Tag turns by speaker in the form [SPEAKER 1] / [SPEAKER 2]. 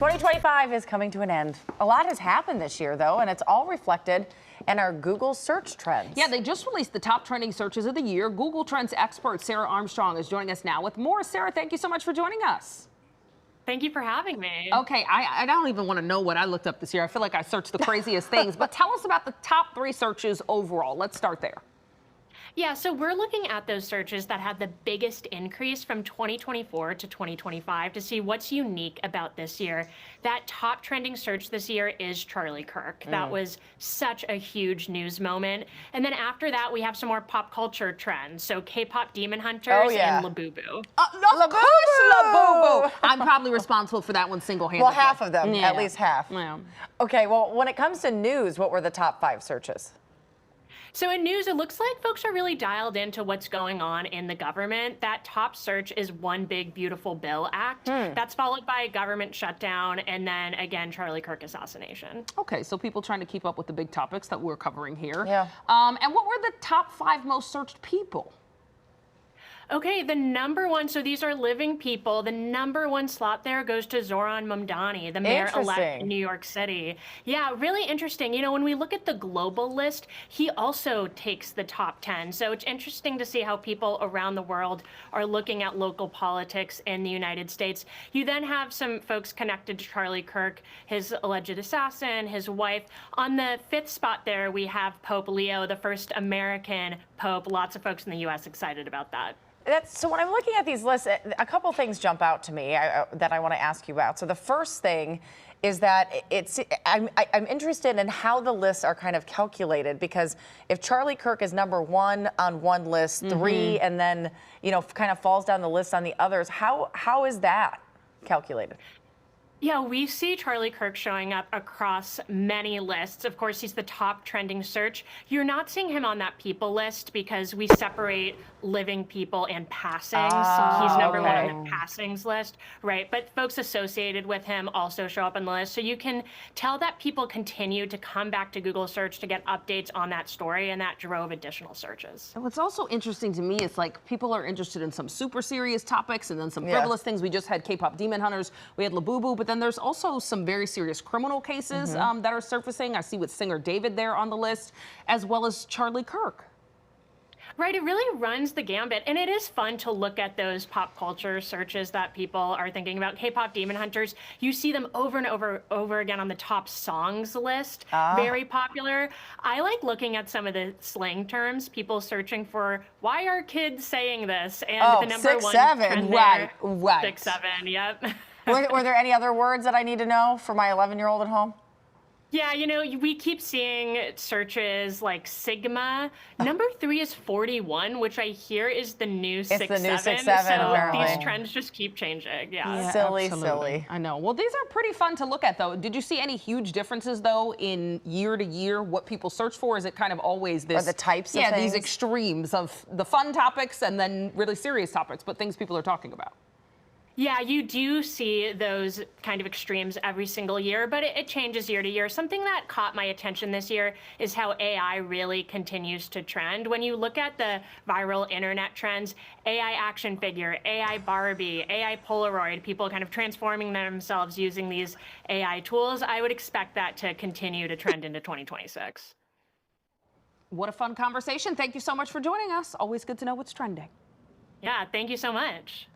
[SPEAKER 1] 2025 is coming to an end. A lot has happened this year, though, and it's all reflected in our Google search trends.
[SPEAKER 2] Yeah, they just released the top trending searches of the year. Google Trends expert Sarah Armstrong is joining us now with more. Sarah, thank you so much for joining us.
[SPEAKER 3] Thank you for having me.
[SPEAKER 2] Okay, I don't even want to know what I looked up this year. I feel like I searched the craziest things, but tell us about the top 3 searches overall. Let's start there.
[SPEAKER 3] Yeah, so we're looking at those searches that had the biggest increase from 2024 to 2025 to see what's unique about this year. That top trending search this year is Charlie Kirk. That was such a huge news moment. And then after that, we have some more pop culture trends. So K-pop Demon Hunters and Labubu.
[SPEAKER 2] Of course, Labubu. I'm probably responsible for that one single-handedly.
[SPEAKER 1] Well, half of them, at least half.
[SPEAKER 2] Yeah.
[SPEAKER 1] Okay, well, when it comes to news, what were the top 5 searches?
[SPEAKER 3] So in news, it looks like folks are really dialed into what's going on in the government. That top search is One Big Beautiful Bill Act. That's followed by a government shutdown, and then again, Charlie Kirk assassination.
[SPEAKER 2] Okay, so people trying to keep up with the big topics that we're covering here.
[SPEAKER 1] Yeah.
[SPEAKER 2] And what were the top 5 most searched people?
[SPEAKER 3] Okay, the number one, so these are living people. The number one slot there goes to Zohran Mamdani, the mayor-elect in New York City. Yeah, really interesting. You know, when we look at the global list, he also takes the top 10. So it's interesting to see how people around the world are looking at local politics in the United States. You then have some folks connected to Charlie Kirk, his alleged assassin, his wife. On the 5th spot there, we have Pope Leo, the first American pope. Lots of folks in the U.S. excited about that.
[SPEAKER 1] So when I'm looking at these lists, a couple things jump out to me that I want to ask you about. So the first thing is that I'm interested in how the lists are kind of calculated, because if Charlie Kirk is number 1 on one list, 3, and then, you know, kind of falls down the list on the others, how is that calculated?
[SPEAKER 3] Yeah, we see Charlie Kirk showing up across many lists. Of course, he's the top trending search. You're not seeing him on that people list because we separate living people and passings. He's number 1 on the passings list, right? But folks associated with him also show up on the list. So you can tell that people continue to come back to Google search to get updates on that story, and that drove additional searches.
[SPEAKER 2] And what's also interesting to me is, like, people are interested in some super serious topics and then some frivolous things. We just had K-pop Demon Hunters. We had Labubu, but then there's also some very serious criminal cases that are surfacing. I see with singer David there on the list, as well as Charlie Kirk.
[SPEAKER 3] Right, it really runs the gambit, and it is fun to look at those pop culture searches that people are thinking about. K-pop Demon Hunters, you see them over and over again on the top songs list. Very popular. I like looking at some of the slang terms, people searching for, why are kids saying this? And the number 1 trend there, 6'7", yep.
[SPEAKER 1] Were there any other words that I need to know for my 11-year-old at home?
[SPEAKER 3] Yeah, you know, we keep seeing searches like Sigma. Number 3 is 41, which I hear is the new 6'7".
[SPEAKER 1] It's the new 6'7",
[SPEAKER 3] so
[SPEAKER 1] apparently.
[SPEAKER 3] These trends just keep changing. Yeah,
[SPEAKER 1] silly.
[SPEAKER 2] I know. Well, these are pretty fun to look at, though. Did you see any huge differences, though, in year to year, what people search for? Is it kind of always this?
[SPEAKER 1] Or the types of things?
[SPEAKER 2] these extremes of the fun topics and then really serious topics, but things people are talking about.
[SPEAKER 3] Yeah, you do see those kind of extremes every single year, but it changes year to year. Something that caught my attention this year is how AI really continues to trend. When you look at the viral internet trends, AI action figure, AI Barbie, AI Polaroid, people kind of transforming themselves using these AI tools, I would expect that to continue to trend into 2026.
[SPEAKER 2] What a fun conversation. Thank you so much for joining us. Always good to know what's trending.
[SPEAKER 3] Yeah, thank you so much.